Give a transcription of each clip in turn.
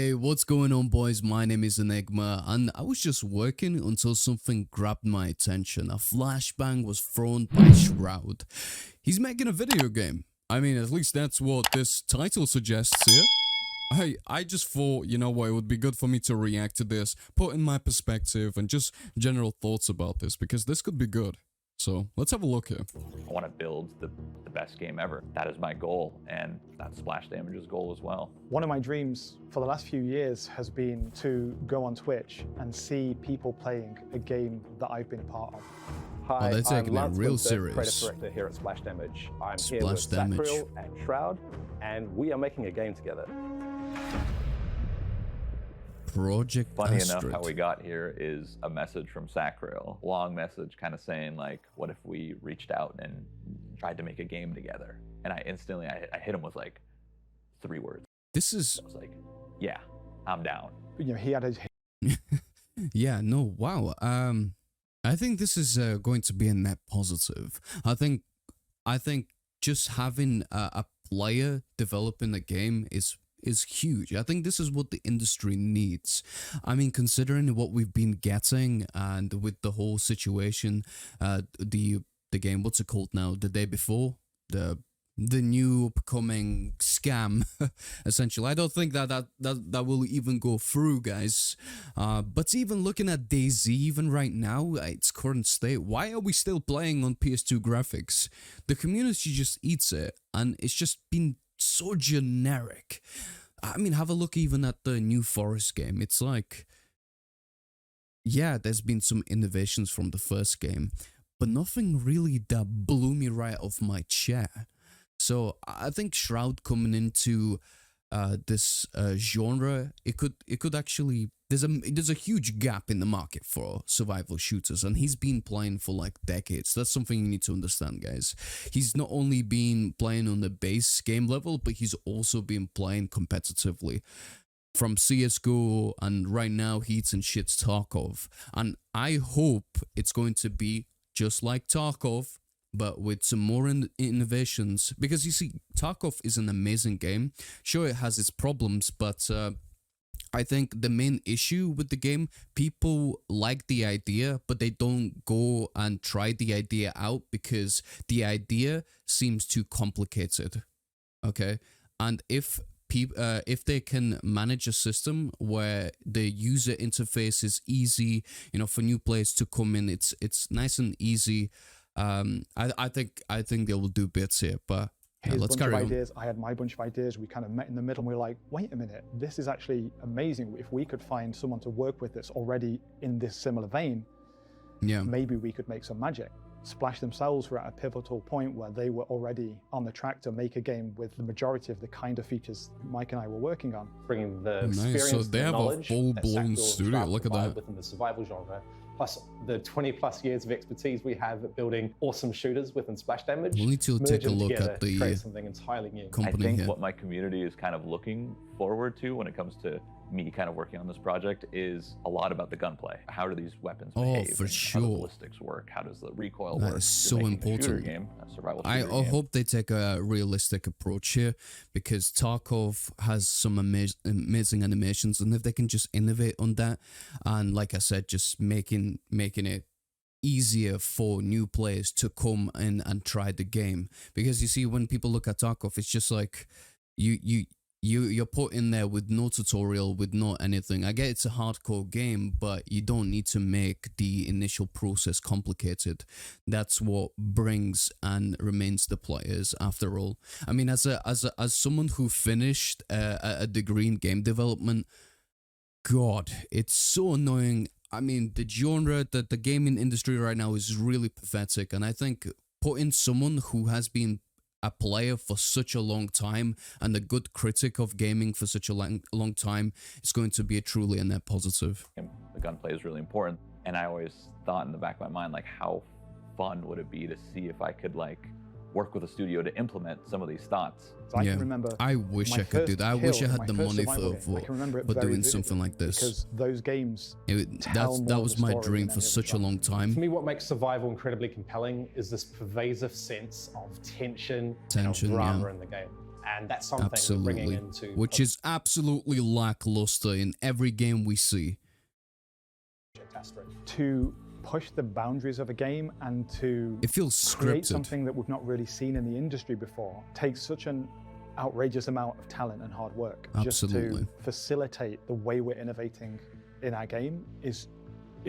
Hey, what's going on, boys? My name is Enigma, and I was just working until something grabbed my attention. A flashbang was thrown by Shroud. He's making a video game. I mean, at least that's what this title suggests here. I just thought, you know what, it would be good for me to react to this, put in my perspective, and just general thoughts about this, because this could be good. So, let's have a look here. I want to build the best game ever. That is my goal, and that's Splash Damage's goal as well. One of my dreams for the last few years has been to go on Twitch and see people playing a game that I've been a part of. Hi, they're taking I'm it real Lance, serious. Creative Director here at Splash Damage. I'm here Splash with Damage. Sacriel and Shroud, and we are making a game together. Project Funny Astrid. enough, how we got here is a message from Sacriel. Long message kind of saying like, what if we reached out and tried to make a game together? And I instantly, I hit him with like 3 words. This is... I was like, yeah, I'm down. You know, he had a yeah, no, wow. I think this is going to be a net positive. I think just having a player developing a game is huge. I think this is what the industry needs. I mean, considering what we've been getting and with the whole situation, the game, what's it called now? The day before, the new upcoming scam, essentially. I don't think that will even go through, guys. But even looking at DayZ, even right now, its current state, why are we still playing on PS2 graphics? The community just eats it, and it's just been so generic. I mean, have a look even at the New Forest game. It's like, yeah, there's been some innovations from the first game, but nothing really that blew me right off my chair. So I think Shroud coming into this genre, it could actually, there's a huge gap in the market for survival shooters, and he's been playing for like decades. That's something you need to understand, guys. He's not only been playing on the base game level, but he's also been playing competitively from CSGO, and right now he eats and shits Tarkov. And I hope it's going to be just like Tarkov, but with some more innovations, because you see, Tarkov is an amazing game. Sure, it has its problems, but I think the main issue with the game, people like the idea, but they don't go and try the idea out because the idea seems too complicated. Okay, and if they can manage a system where the user interface is easy, you know, for new players to come in, it's nice and easy. I think they will do bits here, but yeah, let's carry on. ideas. I had my bunch of ideas. We kind of met in the middle, and we were like, wait a minute, this is actually amazing. If we could find someone to work with that's already in this similar vein, yeah, maybe we could make some magic. Splash themselves were at a pivotal point where they were already on the track to make a game with the majority of the kind of features Mike and I were working on. Bringing the Nice. experience, So they the have a knowledge full-blown that Sacriel and studio. Shroud Look at provide that. within the survival genre, plus the 20+ years of expertise we have at building awesome shooters within Splash Damage. We'll need to merge take a them look together at to the create something entirely new. I company think here. what my community is kind of looking forward to when it comes to me kind of working on this project is a lot about the gunplay. How do these weapons behave? for and sure. How do ballistics work? How does the recoil That work? is You're so making a shooter important. game, a survival I shooter game. hope they take a realistic approach here, because Tarkov has some amazing animations, and if they can just innovate on that, and like I said, just making it easier for new players to come in and try the game. Because you see, when people look at Tarkov, it's just like you're put in there with no tutorial, with no anything. I get it's a hardcore game, but you don't need to make the initial process complicated. That's what brings and remains the players, after all. I mean, as someone who finished a degree in game development, God, it's so annoying. I mean, the genre that the gaming industry right now is really pathetic, and I think putting someone who has been a player for such a long time and a good critic of gaming for such a long time is going to be truly a net positive. The gunplay is really important, and I always thought in the back of my mind, like, how fun would it be to see if I could like work with a studio to implement some of these thoughts. So I can remember. I wish I could do that. I wish I had the money for doing something like this. Because those games. That was my dream for such a long time. For me, what makes survival incredibly compelling is this pervasive sense of tension and Tension, drama yeah. in the game. And that's something we're bringing Absolutely. into Which is absolutely lackluster in every game we see. Project Astrid. To push the boundaries of a game and to It feels create scripted. something that we've not really seen in the industry before takes such an outrageous amount of talent and hard work. Absolutely. Just to facilitate the way we're innovating in our game is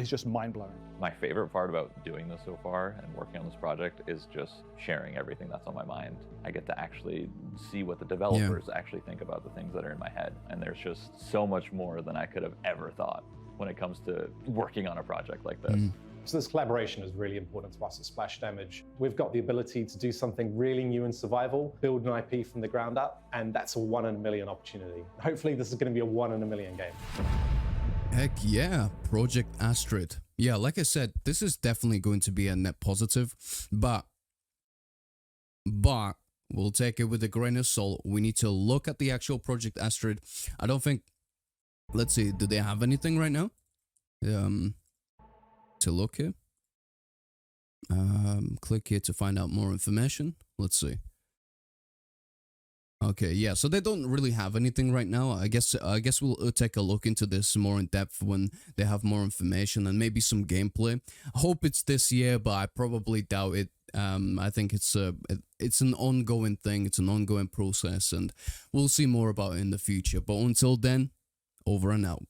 just mind-blowing. My favorite part about doing this so far and working on this project is just sharing everything that's on my mind. I get to actually see what the developers actually think about the things that are in my head. And there's just so much more than I could have ever thought when it comes to working on a project like this. So this collaboration is really important to us at Splash Damage. We've got the ability to do something really new in survival, build an IP from the ground up, and that's a 1 in a million opportunity. Hopefully this is going to be a 1 in a million game. Heck yeah, Project Astrid. Yeah, like I said, this is definitely going to be a net positive, but we'll take it with a grain of salt. We need to look at the actual Project Astrid. I don't think, let's see, do they have anything right now? To look here. Click here to find out more information. Let's see. Okay, yeah, so they don't really have anything right now. I guess we'll take a look into this more in depth when they have more information and maybe some gameplay. I hope it's this year, but I probably doubt it. I think it's an ongoing thing. It's an ongoing process, and we'll see more about it in the future. But until then, over and out.